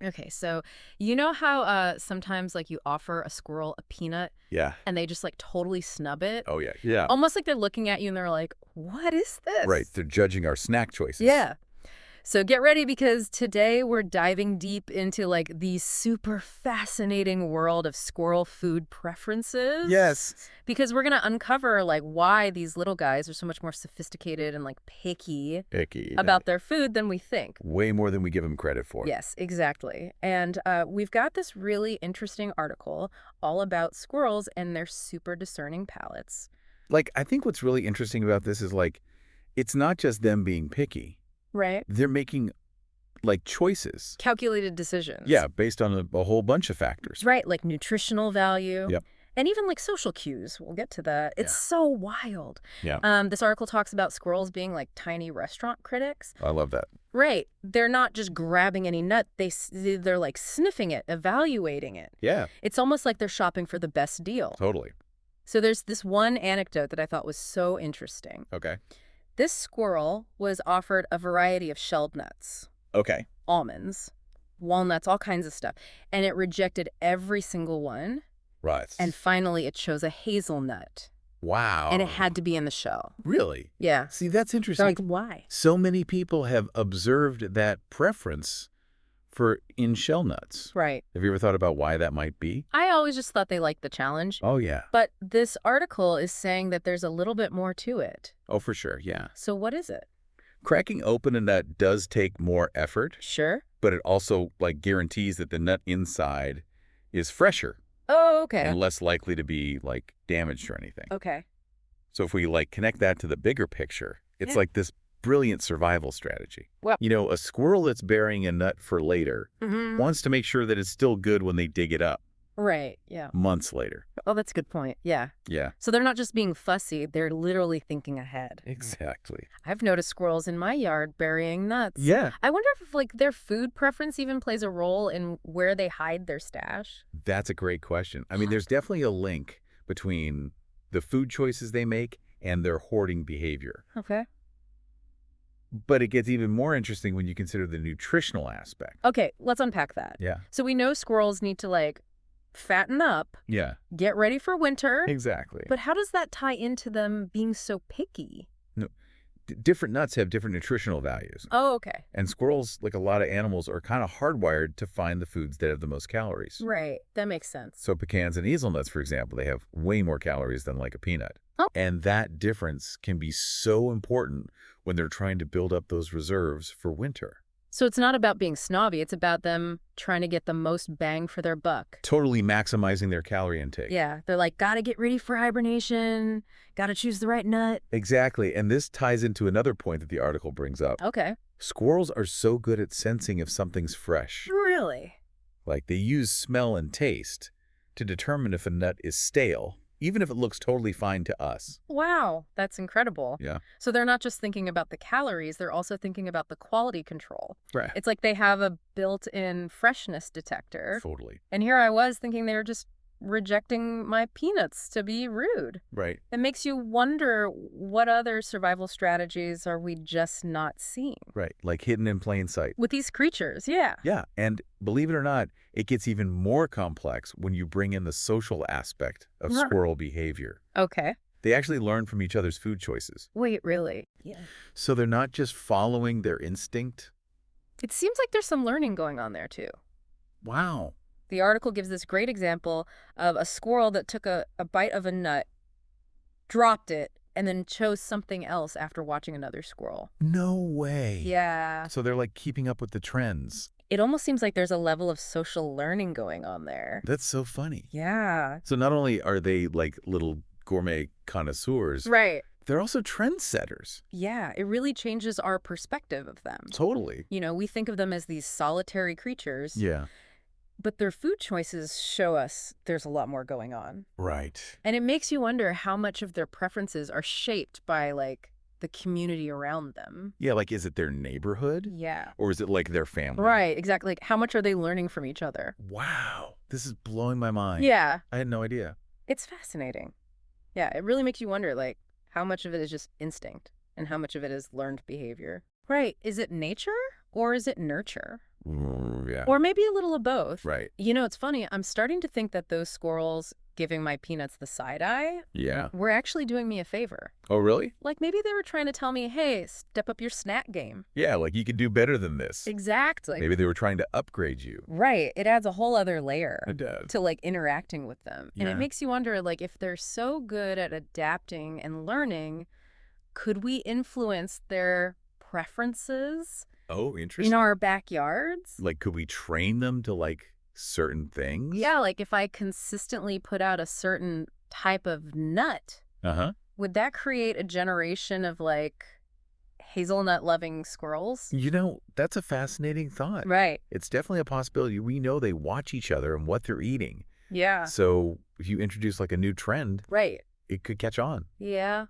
Okay, so you know how sometimes like you offer a squirrel a peanut Yeah. and they just like totally snub it? Oh, yeah. Yeah. Almost like they're looking at you and they're like, "What is Right. this?" They're judging our snack choices. Yeah. So get ready because today we're diving deep into like the super fascinating world of squirrel food preferences. Yes. Because we're going to uncover like why these little guys are so much more sophisticated and like picky Picky. about their food than we think. Way more than we give them credit for. Yes, exactly. And we've got this really interesting article all about squirrels and their super discerning palates. Like, I think what's really interesting about this is, like, it's not just them being picky. Right. They're making, like, choices. Calculated decisions. Yeah, based on a whole bunch of factors. Right, like nutritional value. Yep. And even like social cues. We'll get to that. It's Yeah. so wild. Yeah. This article talks about squirrels being like tiny restaurant critics. I love that. Right. They're not just grabbing any nut. They're like sniffing it, evaluating it. Yeah, It's almost like they're shopping for the best deal. totally. So there's this one anecdote that I thought was so interesting. Okay. This squirrel was offered a variety of shelled nuts, Okay. almonds, walnuts, all kinds of stuff, and it rejected every single one. Right. And finally, it chose a hazelnut, wow. and it had to be in the shell. Really? Yeah. See, that's So interesting. like, why? So many people have observed that preference for in-shell nuts. Right. Have you ever thought about why that might be? I always just thought they liked the challenge. Oh, yeah. But this article is saying that there's a little bit more to it. Oh, for sure, yeah. So what is it? Cracking open a nut does take more effort, Sure. but it also, like, guarantees that the nut inside is fresher Oh, okay. and less likely to be, like, damaged or anything. Okay. So if we, like, connect that to the bigger picture, it's Yeah. like this brilliant survival strategy. Well- You know, a squirrel that's burying a nut for later Mm-hmm. wants to make sure that it's still good when they dig it up Right. Yeah. months later. Oh, that's a good point. Yeah. Yeah, So they're not just being fussy. They're literally thinking ahead. exactly. I've noticed squirrels in my yard burying nuts. Yeah. I wonder if like their food preference even plays a role in where they hide their stash. That's a great question. I mean, there's definitely a link between the food choices they make and their hoarding behavior. Okay. But it gets even more interesting when you consider the nutritional aspect. Okay, let's unpack that. Yeah. So we know squirrels need to like fatten up, Yeah, get ready for winter. exactly. But how does that tie into them being so picky? Different nuts have different nutritional values. Oh, okay. And squirrels, like a lot of animals, are kind of hardwired to find the foods that have the most calories. Right. That makes sense. So pecans and hazelnuts, for example, they have way more calories than like a peanut. Oh. And that difference can be so important when they're trying to build up those reserves for winter. So it's not about being snobby. It's about them trying to get the most bang for their buck. Totally maximizing their calorie intake. Yeah. They're like, gotta get ready for hibernation. Gotta choose the right nut. Exactly. And this ties into another point that the article brings up. Okay. Squirrels are so good at sensing if something's fresh. Really? Like they use smell and taste to determine if a nut is stale, even if it looks totally fine to us. Wow. That's incredible. Yeah. So they're not just thinking about the calories, they're also thinking about the quality control. Right. It's like they have a built-in freshness detector. Totally. And here I was thinking they were just rejecting my peanuts to be rude. Right. It makes you wonder what other survival strategies are we just not seeing Right. Like hidden in plain sight. with these creatures. Yeah. Yeah. And believe it or not, it gets even more complex when you bring in the social aspect of Huh. squirrel behavior. Okay. They actually learn from each other's food choices. Wait, really? Yeah. So they're not just following their instinct. It seems like there's some learning going on there too. Wow. The article gives this great example of a squirrel that took a bite of a nut, dropped it, and then chose something else after watching another squirrel. No way. Yeah. So they're like keeping up with the trends. It almost seems like there's a level of social learning going on there. That's so funny. Yeah. So not only are they like little gourmet connoisseurs, Right. they're also trendsetters. Yeah. It really changes our perspective of them. Totally. You know, we think of them as these solitary creatures, Yeah. but their food choices show us there's a lot more going on. Right. And it makes you wonder how much of their preferences are shaped by, like, the community around them. Yeah, like is it their neighborhood? Yeah. Or is it like their family? Right, exactly. Like, how much are they learning from each other? Wow. This is blowing my mind. Yeah, I had no idea. it's fascinating. Yeah, it really makes you wonder, like, how much of it is just instinct and how much of it is learned behavior. Right. Is it nature or is it nurture? Yeah. Or maybe a little of both. Right. You know, it's funny. I'm starting to think that those squirrels giving my peanuts the side eye Yeah. were actually doing me a favor. Oh, really? Like maybe they were trying to tell me, hey, step up your snack game. Yeah, like you could do better than this. Exactly. Maybe they were trying to upgrade you. Right. It adds a whole other layer It does. to like interacting with them. And it Yeah. makes you wonder, like, if they're so good at adapting and learning, could we influence their preferences Oh, in interesting. our backyards? Like, could we train them to like certain things? Yeah, like if I consistently put out a certain type of nut, Uh-huh. would that create a generation of like hazelnut-loving squirrels? You know, that's a fascinating thought. Right. It's definitely a possibility. We know they watch each other and what they're eating. Yeah. So if you introduce like a new trend, Right. it could catch on. Yeah.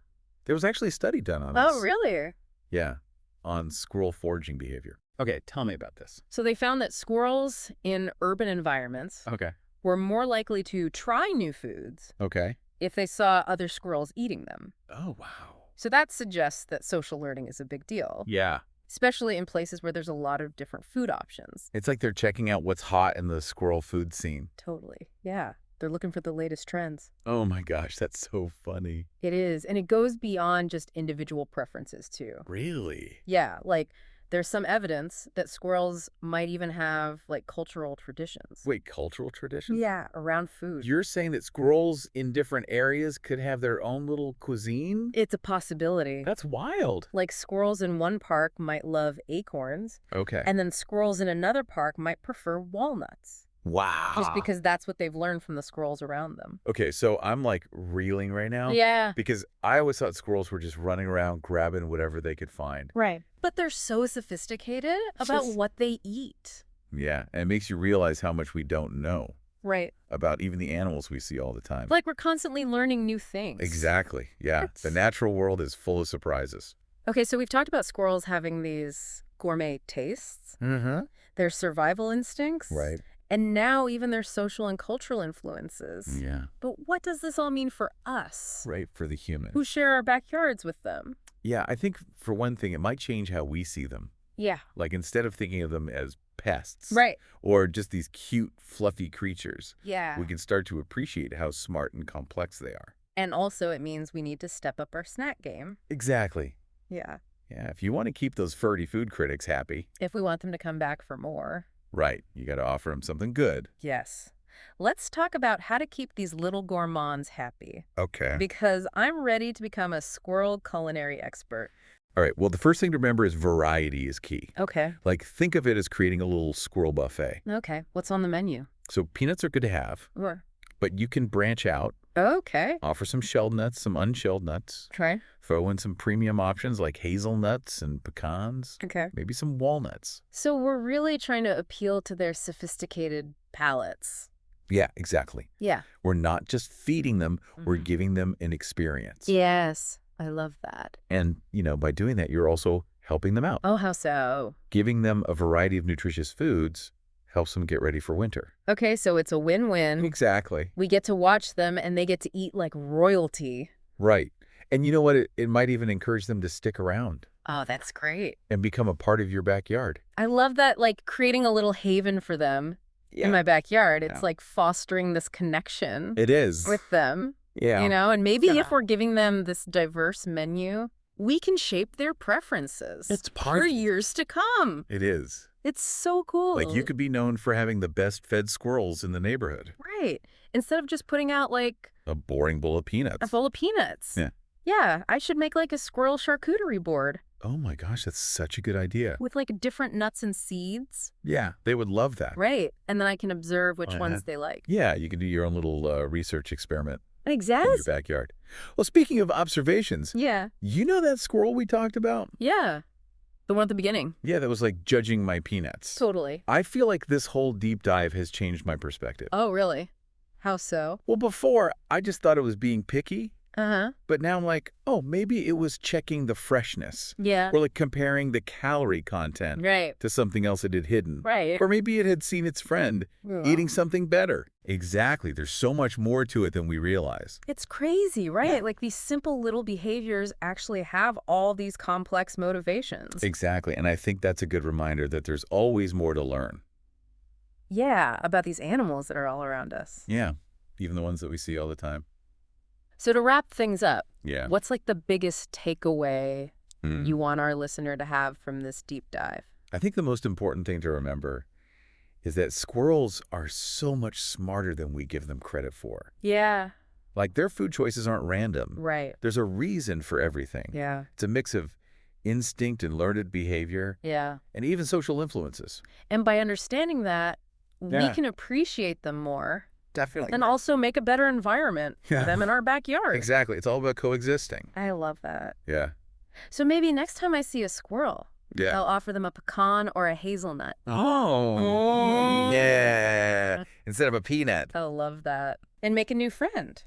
There was actually a study done on this. Oh, really? Yeah, on squirrel foraging behavior. Okay, tell me about this. So they found that squirrels in urban environments Okay. were more likely to try new foods Okay. if they saw other squirrels eating them. Oh, wow. So that suggests that social learning is a big deal, Yeah. especially in places where there's a lot of different food options. It's like they're checking out what's hot in the squirrel food scene. Totally. Yeah. They're looking for the latest trends. Oh my gosh, that's so funny. It is. And it goes beyond just individual preferences, too. Really? Yeah. Like, there's some evidence that squirrels might even have, like, cultural traditions. Wait, cultural tradition? Yeah, around food. You're saying that squirrels in different areas could have their own little cuisine? It's a possibility. That's wild. Like, squirrels in one park might love acorns, Okay. and then squirrels in another park might prefer walnuts. Wow. Just because that's what they've learned from the squirrels around them. Okay, so I'm like reeling right now. Yeah. Because I always thought squirrels were just running around grabbing whatever they could find. Right. But they're so sophisticated about Just- what they eat. Yeah, and it makes you realize how much we don't know Right. about even the animals we see all the time. Like we're constantly learning new things. Exactly. Yeah. The It's- natural world is full of surprises. Okay, so we've talked about squirrels having these gourmet tastes, Mm-hmm. their survival instincts, Right. and now even their social and cultural influences. Yeah. But what does this all mean for us, Right, for the human. who share our backyards with them? Yeah, I think for one thing, it might change how we see them. Yeah. Like instead of thinking of them as pests Right. or just these cute, fluffy creatures, Yeah. we can start to appreciate how smart and complex they are. And also it means we need to step up our snack game. Exactly. Yeah. Yeah, if you want to keep those furry food critics happy, If we want them to come back for more. right, you got to offer them something good. Yes. Let's talk about how to keep these little gourmands happy. Okay. Because I'm ready to become a squirrel culinary expert. All right, well, the first thing to remember is variety is key. Okay. Like, think of it as creating a little squirrel buffet. Okay. What's on the menu? So peanuts are good to have, Or but you can branch out, okay. offer some shelled nuts, some unshelled nuts, Try. throw in some premium options like hazelnuts and pecans, Okay. maybe some walnuts. So we're really trying to appeal to their sophisticated palates. Yeah, exactly. Yeah. We're not just feeding them, we're Mhm. giving them an experience. Yes. I love that. And, by doing that, you're also helping them out. Oh, how so? Giving them a variety of nutritious foods helps them get ready for winter. Okay, so it's a win-win. Exactly. We get to watch them and they get to eat like royalty. Right. And you know what? It might even encourage them to stick around Oh, that's great. and become a part of your backyard. I love that, like creating a little haven for them in my backyard. It's Yeah. like fostering this connection It is. with them, Yeah. and maybe Yeah. if we're giving them this diverse menu, we can shape their preferences It's part for years to come. It is. It's so cool. Like you could be known for having the best fed squirrels in the neighborhood. Right. Instead of just putting out like A boring bowl of a peanuts. bowl of peanuts. Yeah. Yeah, I should make like a squirrel charcuterie board Oh my gosh, that's such a good idea. with like different nuts and seeds. Yeah, they would love that. Right. And then I can observe which Oh, ones yeah. they like. Yeah, you can do your own little research experiment in Exactly. your backyard. Well, speaking of observations, Yeah. you know that squirrel we talked about? Yeah. The one at the beginning. Yeah, that was like judging my peanuts. Totally. I feel like this whole deep dive has changed my perspective. Oh, really? How so? Well, before, I just thought it was being picky, Uh-huh. But now I'm like, oh, maybe it was checking the freshness. Yeah. Or like comparing the calorie content Right. to something else it had hidden. Right. Or maybe it had seen its friend Yeah. eating something better. Exactly. There's so much more to it than we realize. It's crazy, right? Yeah. Like these simple little behaviors actually have all these complex motivations. Exactly. And I think that's a good reminder that there's always more to learn. Yeah, about these animals that are all around us. Yeah. Even the ones that we see all the time. So to wrap things up, Yeah. what's like the biggest takeaway Mm. you want our listener to have from this deep dive? I think the most important thing to remember is that squirrels are so much smarter than we give them credit for. Yeah. Like, their food choices aren't random. Right. There's a reason for everything. Yeah. It's a mix of instinct and learned behavior, Yeah. and even social influences. And by understanding that, we Yeah. can appreciate them more Definitely. and also make a better environment for Yeah. them in our backyard. Exactly. It's all about coexisting. I love that. Yeah. So maybe next time I see a squirrel, Yeah. I'll offer them a pecan or a hazelnut. Oh. Yeah. Instead of a peanut. I love that. And make a new friend.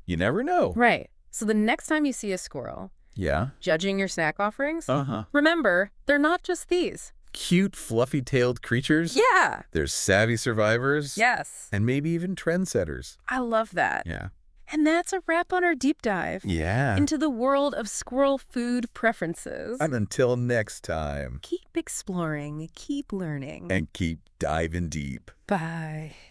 You never know. Right. So the next time you see a squirrel, Yeah. judging your snack offerings, Uh-huh. remember, they're not just these. Cute, fluffy-tailed creatures. Yeah. There's savvy survivors. Yes. And maybe even trendsetters. I love that. Yeah. And that's a wrap on our deep dive Yeah. into the world of squirrel food preferences. And until next time. Keep exploring, keep learning. And keep diving deep. Bye.